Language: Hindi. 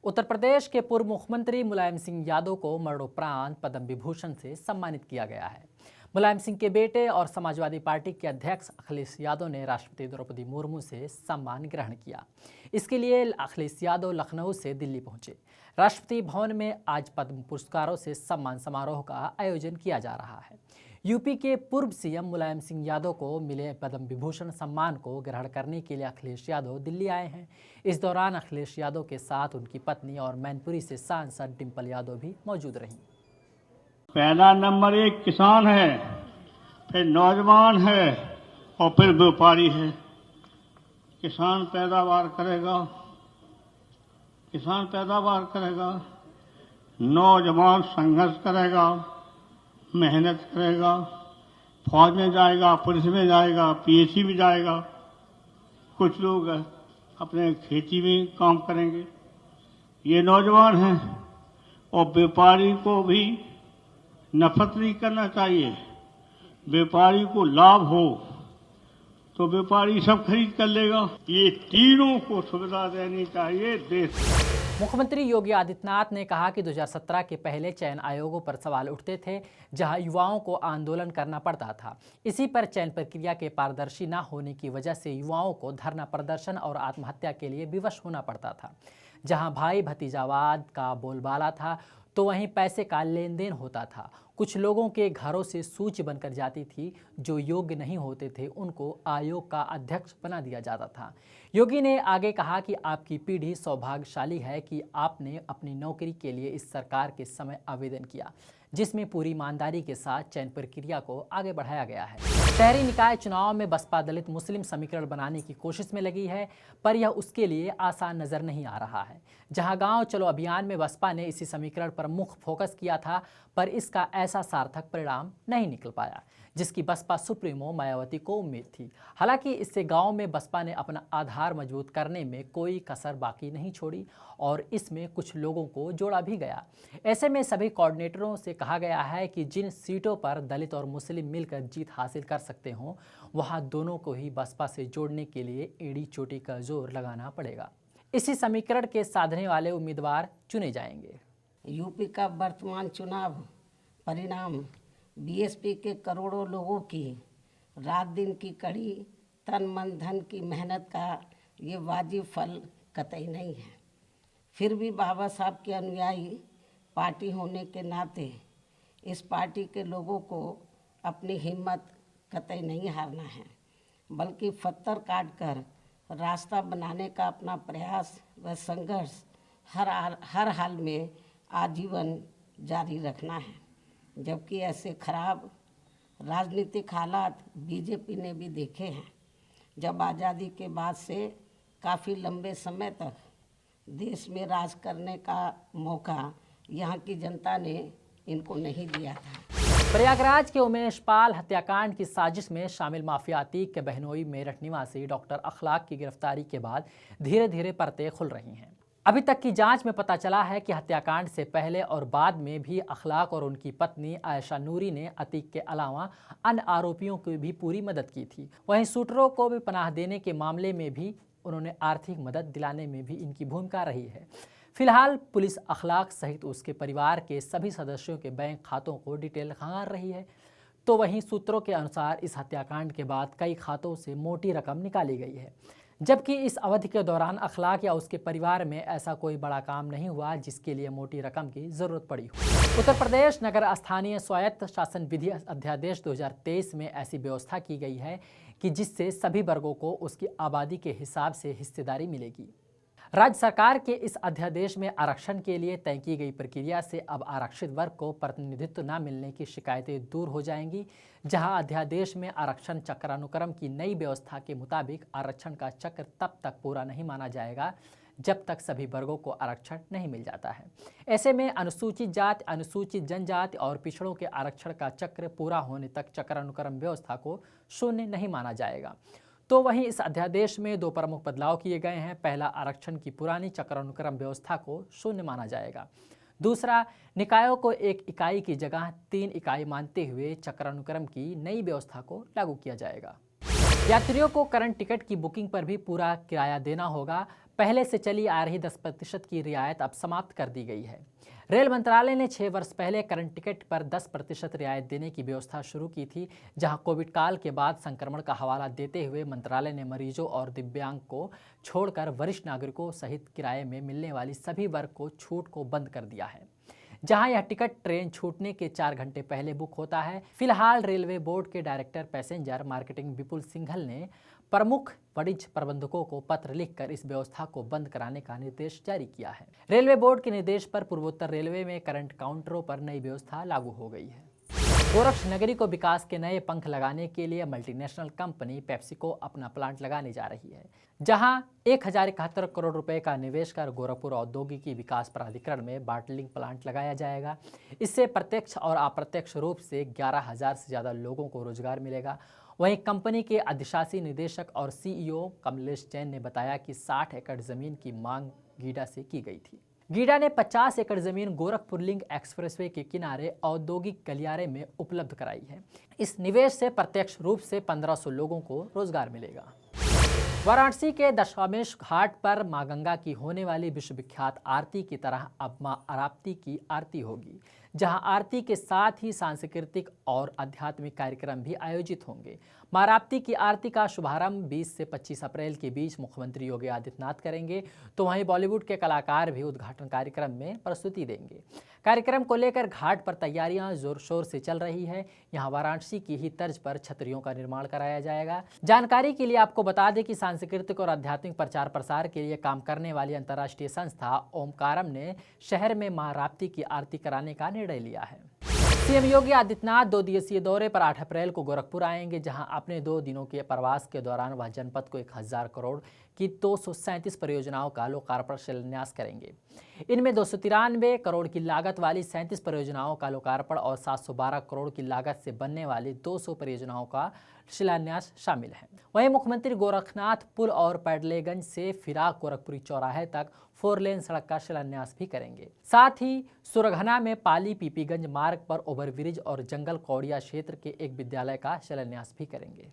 उत्तर प्रदेश के पूर्व मुख्यमंत्री मुलायम सिंह यादव को मरणोपरांत पद्म विभूषण से सम्मानित किया गया है। मुलायम सिंह के बेटे और समाजवादी पार्टी के अध्यक्ष अखिलेश यादव ने राष्ट्रपति द्रौपदी मुर्मू से सम्मान ग्रहण किया। इसके लिए अखिलेश यादव लखनऊ से दिल्ली पहुंचे। राष्ट्रपति भवन में आज पद्म पुरस्कारों से सम्मान समारोह का आयोजन किया जा रहा है। यूपी के पूर्व सीएम मुलायम सिंह यादव को मिले पद्म विभूषण सम्मान को ग्रहण करने के लिए अखिलेश यादव दिल्ली आए हैं। इस दौरान अखिलेश यादव के साथ उनकी पत्नी और मैनपुरी से सांसद डिंपल यादव भी मौजूद रहीं। पहला नंबर एक किसान है, फिर नौजवान है और फिर व्यापारी है। किसान पैदावार करेगा, नौजवान संघर्ष करेगा, मेहनत करेगा, फौज में जाएगा, पुलिस में जाएगा, पीएससी में जाएगा। कुछ लोग अपने खेती में काम करेंगे। ये नौजवान हैं। और व्यापारी को भी नफरत नहीं करना चाहिए। व्यापारी को लाभ हो तो व्यापारी सब खरीद कर लेगा। ये तीनों को सुविधा देनी चाहिए देश। मुख्यमंत्री योगी आदित्यनाथ ने कहा कि 2017 के पहले चयन आयोगों पर सवाल उठते थे, जहां युवाओं को आंदोलन करना पड़ता था। इसी पर चयन प्रक्रिया के पारदर्शी न होने की वजह से युवाओं को धरना प्रदर्शन और आत्महत्या के लिए विवश होना पड़ता था। जहां भाई भतीजावाद का बोलबाला था तो वहीं पैसे का लेन देन होता था। कुछ लोगों के घरों से सूची बनकर जाती थी। जो योग्य नहीं होते थे उनको आयोग का अध्यक्ष बना दिया जाता था। योगी ने आगे कहा कि आपकी पीढ़ी सौभाग्यशाली है कि आपने अपनी नौकरी के लिए इस सरकार के समय आवेदन किया, जिसमें पूरी ईमानदारी के साथ चयन प्रक्रिया को आगे बढ़ाया गया है। शहरी निकाय चुनाव में बसपा दलित मुस्लिम समीकरण बनाने की कोशिश में लगी है, पर यह उसके लिए आसान नजर नहीं आ रहा है। जहां गांव चलो अभियान में बसपा ने इसी समीकरण पर मुख्य फोकस किया था, पर इसका ऐसा सार्थक परिणाम नहीं निकल पाया जिसकी बसपा सुप्रीमो मायावती को उम्मीद थी। हालांकि इससे गांव में बसपा ने अपना आधार मजबूत करने में कोई कसर बाकी नहीं छोड़ी और इसमें कुछ लोगों को जोड़ा भी गया। ऐसे में सभी कोऑर्डिनेटरों से कहा गया है कि जिन सीटों पर दलित और मुस्लिम मिलकर जीत हासिल कर सकते हों, वहां दोनों को ही बसपा से जोड़ने के लिए एड़ी चोटी का जोर लगाना पड़ेगा। इसी समीकरण के साधने वाले उम्मीदवार चुने जाएंगे। यूपी का वर्तमान चुनाव परिणाम बीएसपी के करोड़ों लोगों की रात दिन की कड़ी तन मन धन की मेहनत का ये वाजिब फल कतई नहीं है। फिर भी बाबा साहब के अनुयायी पार्टी होने के नाते इस पार्टी के लोगों को अपनी हिम्मत कतई नहीं हारना है, बल्कि पत्थर काट कर रास्ता बनाने का अपना प्रयास व संघर्ष हर हाल में आजीवन जारी रखना है। जबकि ऐसे खराब राजनीतिक हालात बीजेपी ने भी देखे हैं, जब आज़ादी के बाद से काफ़ी लंबे समय तक देश में राज करने का मौका यहाँ की जनता ने इनको नहीं दिया था। प्रयागराज के उमेश पाल हत्याकांड की साजिश में शामिल माफिया अतीक के बहनोई मेरठ निवासी डॉक्टर अखलाक की गिरफ्तारी के बाद धीरे धीरे परतें खुल रही हैं। अभी तक की जांच में पता चला है कि हत्याकांड से पहले और बाद में भी अखलाक और उनकी पत्नी आयशा नूरी ने अतीक के अलावा अन्य आरोपियों की भी पूरी मदद की थी। वहीं शूटरों को भी पनाह देने के मामले में भी उन्होंने आर्थिक मदद दिलाने में भी इनकी भूमिका रही है। फिलहाल पुलिस अखलाक सहित उसके परिवार के सभी सदस्यों के बैंक खातों को डिटेल खंगाल रही है। तो वहीं सूत्रों के अनुसार इस हत्याकांड के बाद कई खातों से मोटी रकम निकाली गई है, जबकि इस अवधि के दौरान अखलाक या उसके परिवार में ऐसा कोई बड़ा काम नहीं हुआ जिसके लिए मोटी रकम की जरूरत पड़ी हो। उत्तर प्रदेश नगर स्थानीय स्वायत्त शासन विधि अध्यादेश 2023 में ऐसी व्यवस्था की गई है कि जिससे सभी वर्गों को उसकी आबादी के हिसाब से हिस्सेदारी मिलेगी। राज्य सरकार के इस अध्यादेश में आरक्षण के लिए तय की गई प्रक्रिया से अब आरक्षित वर्ग को प्रतिनिधित्व न मिलने की शिकायतें दूर हो जाएंगी। जहां अध्यादेश में आरक्षण चक्रानुक्रम की नई व्यवस्था के मुताबिक आरक्षण का चक्र तब तक पूरा नहीं माना जाएगा जब तक सभी वर्गों को आरक्षण नहीं मिल जाता है। ऐसे में अनुसूचित जाति, अनुसूचित जनजाति और पिछड़ों के आरक्षण का चक्र पूरा होने तक चक्रानुक्रम व्यवस्था को शून्य नहीं माना जाएगा। तो वहीं इस अध्यादेश में दो प्रमुख बदलाव किए गए हैं। पहला, आरक्षण की पुरानी चक्रानुक्रम व्यवस्था को शून्य माना जाएगा। दूसरा, निकायों को एक इकाई की जगह 3 इकाई मानते हुए चक्रानुक्रम की नई व्यवस्था को लागू किया जाएगा। यात्रियों को करंट टिकट की बुकिंग पर भी पूरा किराया देना होगा। पहले से चली आ रही 10% की रियायत अब समाप्त कर दी गई है। रेल मंत्रालय ने 6 वर्ष पहले करंट टिकट पर 10% रियायत देने की व्यवस्था शुरू की थी, जहां कोविड काल के बाद संक्रमण का हवाला देते हुए मंत्रालय ने मरीजों और दिव्यांग को छोड़कर वरिष्ठ नागरिकों सहित किराए में मिलने वाली सभी वर्ग को छूट को बंद कर दिया है, जहां यह टिकट ट्रेन छूटने के 4 घंटे पहले बुक होता है। फिलहाल रेलवे बोर्ड के डायरेक्टर पैसेंजर मार्केटिंग विपुल सिंघल ने प्रमुख वाणिज्य प्रबंधकों को पत्र लिखकर इस व्यवस्था को बंद कराने का निर्देश जारी किया है। रेलवे बोर्ड के निर्देश पर पूर्वोत्तर रेलवे में करंट काउंटरों पर नई व्यवस्था लागू हो गई है। गोरक्ष नगरी को विकास के नए पंख लगाने के लिए मल्टीनेशनल कंपनी पेप्सिको अपना प्लांट लगाने जा रही है, जहां 1071 करोड़ रुपए का निवेश कर गोरखपुर औद्योगिकी विकास प्राधिकरण में बॉटलिंग प्लांट लगाया जाएगा। इससे प्रत्यक्ष और अप्रत्यक्ष रूप से 11,000 से ज़्यादा लोगों को रोजगार मिलेगा। वहीं कंपनी के अधिशासी निदेशक और सीईओ कमलेश जैन ने बताया कि 60 एकड़ जमीन की मांग गीडा से की गई थी। गीडा ने 50 एकड़ जमीन गोरखपुर लिंक एक्सप्रेसवे के किनारे औद्योगिक गलियारे में उपलब्ध कराई है। इस निवेश से प्रत्यक्ष रूप से 1500 लोगों को रोजगार मिलेगा। वाराणसी के दशामेश घाट पर मां गंगा की होने वाली विश्वविख्यात आरती की तरह अब मां अराप्ती की आरती होगी, जहां आरती के साथ ही सांस्कृतिक और आध्यात्मिक कार्यक्रम भी आयोजित होंगे। मां अराप्ती की आरती का शुभारंभ 20 से 25 अप्रैल के बीच मुख्यमंत्री योगी आदित्यनाथ करेंगे, तो वहीं बॉलीवुड के कलाकार भी उद्घाटन कार्यक्रम में प्रस्तुति देंगे। कार्यक्रम को लेकर घाट पर तैयारियां जोर शोर से चल रही है। यहां वाराणसी की ही तर्ज पर छतरियों का निर्माण कराया जाएगा। जानकारी के लिए आपको बता दें कि सांस्कृतिक और आध्यात्मिक प्रचार प्रसार के लिए काम करने वाली अंतर्राष्ट्रीय संस्था ओमकारम ने शहर में मां अराप्ती की आरती कराने का निर्णय लिया है। सीएम योगी आदित्यनाथ 2 दिवसीय दौरे पर 8 अप्रैल को गोरखपुर आएंगे, जहां अपने 2 दिनों के प्रवास के दौरान वह जनपद को 1000 करोड़ की 237 परियोजनाओं का लोकार्पण शिलान्यास करेंगे। इनमें 293 करोड़ की लागत वाली 37 परियोजनाओं का लोकार्पण और 712 करोड़ की लागत से बनने वाली 200 परियोजनाओं का शिलान्यास शामिल है। वहीं मुख्यमंत्री गोरखनाथ पुल और पैडलेगंज से फिराक गोरखपुरी चौराहे तक 4 लेन सड़क का शिलान्यास भी करेंगे। साथ ही सुरघना में पाली पीपीगंज मार्ग पर ओवरब्रिज और जंगल कौड़िया क्षेत्र के एक विद्यालय का शिलान्यास भी करेंगे।